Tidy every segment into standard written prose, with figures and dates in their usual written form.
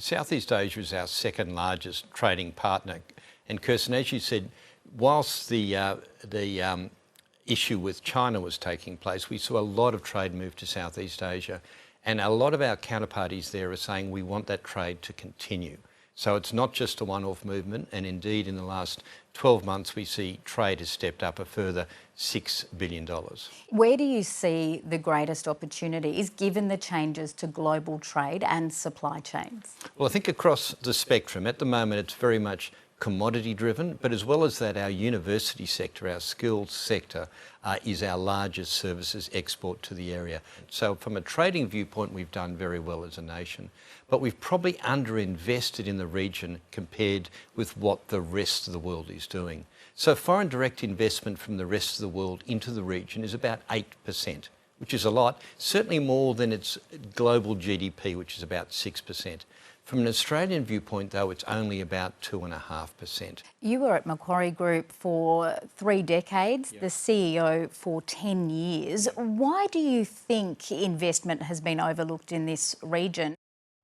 Southeast Asia is our second largest trading partner. And Kirsten, as you said, whilst the issue with China was taking place, we saw a lot of trade move to Southeast Asia. And a lot of our counterparties there are saying we want that trade to continue. So it's not just a one-off movement, and indeed in the last 12 months we see trade has stepped up a further $6 billion. Where do you see the greatest opportunities given the changes to global trade and supply chains? Well, I think across the spectrum, at the moment it's very much commodity driven, but as well as that, our university sector, our skills sector, is our largest services export to the area. So from a trading viewpoint, we've done very well as a nation, but we've probably underinvested in the region compared with what the rest of the world is doing. So foreign direct investment from the rest of the world into the region is about 8%, which is a lot, certainly more than its global GDP, which is about 6%. From an Australian viewpoint, though, it's only about 2.5%. You were at Macquarie Group for 3 decades, the CEO for 10 years. Why do you think investment has been overlooked in this region?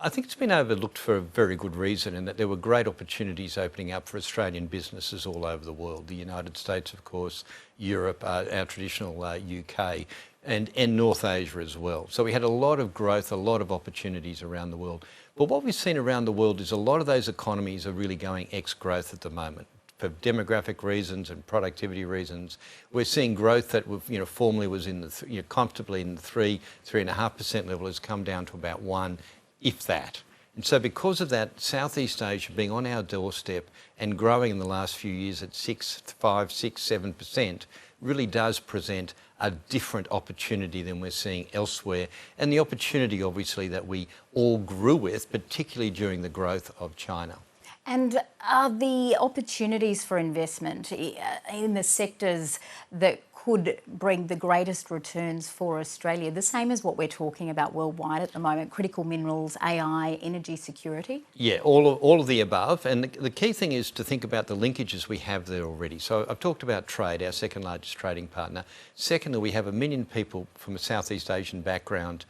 I think it's been overlooked for a very good reason, in that there were great opportunities opening up for Australian businesses all over the world. The United States, of course, Europe, our traditional UK, and North Asia as well. So we had a lot of growth, a lot of opportunities around the world. But what we've seen around the world is a lot of those economies are really going ex-growth at the moment. For demographic reasons and productivity reasons, we're seeing growth that formerly was in the comfortably in the 3.5% level has come down to about 1%, if that. And so because of that, Southeast Asia being on our doorstep and growing in the last few years at 7% really does present a different opportunity than we're seeing elsewhere. And the opportunity, obviously, that we all grew with, particularly during the growth of China. And are the opportunities for investment in the sectors that could bring the greatest returns for Australia the same as what we're talking about worldwide at the moment? Critical minerals, AI, energy security? Yeah, all of the above. And the key thing is to think about the linkages we have there already. So I've talked about trade, our second largest trading partner. Secondly, we have 1 million people from a Southeast Asian background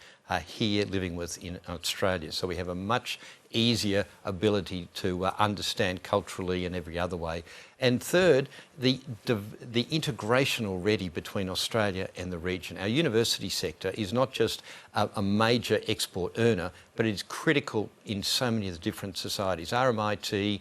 here living in Australia. So we have a much easier ability to understand culturally and every other way. And third, the integration already between Australia and the region. Our university sector is not just a major export earner, but it's critical in so many of the different societies. RMIT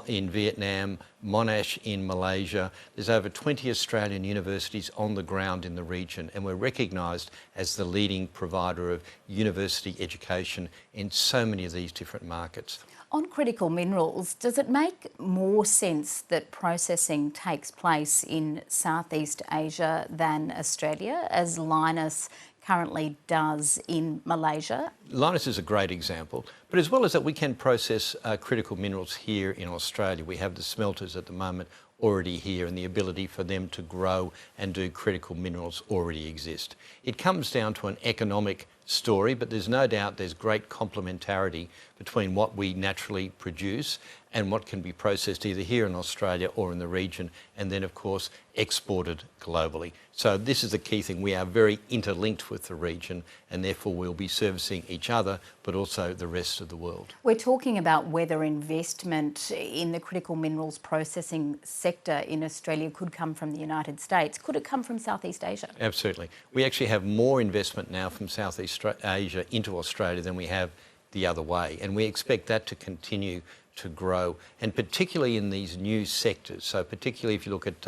in Vietnam, Monash in Malaysia. There's over 20 Australian universities on the ground in the region, and we're recognised as the leading provider of university education in so many of these different markets. On critical minerals, does it make more sense that processing takes place in Southeast Asia than Australia, as Lynas currently does in Malaysia? Lynas is a great example, but as well as that, we can process critical minerals here in Australia. We have the smelters at the moment already here, and the ability for them to grow and do critical minerals already exist. It comes down to an economic story, but there's no doubt there's great complementarity between what we naturally produce and what can be processed either here in Australia or in the region, and then of course exported globally. So this is the key thing. We are very interlinked with the region, and therefore we'll be servicing each other but also the rest of the world. We're talking about whether investment in the critical minerals processing sector in Australia could come from the United States. Could it come from Southeast Asia? Absolutely. We actually have more investment now from Southeast Asia into Australia than we have the other way, and we expect that to continue to grow, and particularly in these new sectors. So particularly if you look at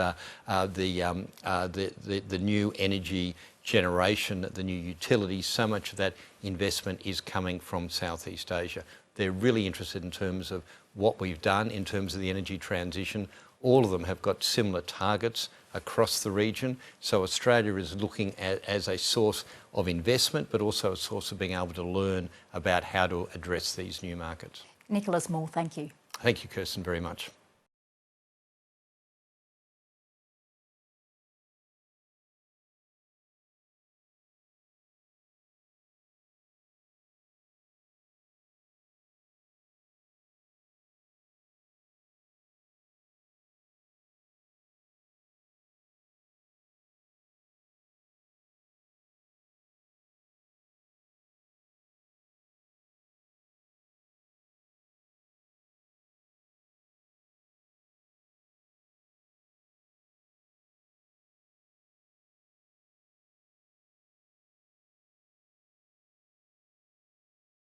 the new energy generation, the new utilities, so much of that investment is coming from Southeast Asia. They're really interested in terms of what we've done in terms of the energy transition. All of them have got similar targets across the region. So Australia is looking at as a source of investment, but also a source of being able to learn about how to address these new markets. Nicholas Moore, thank you. Thank you, Kirsten, very much.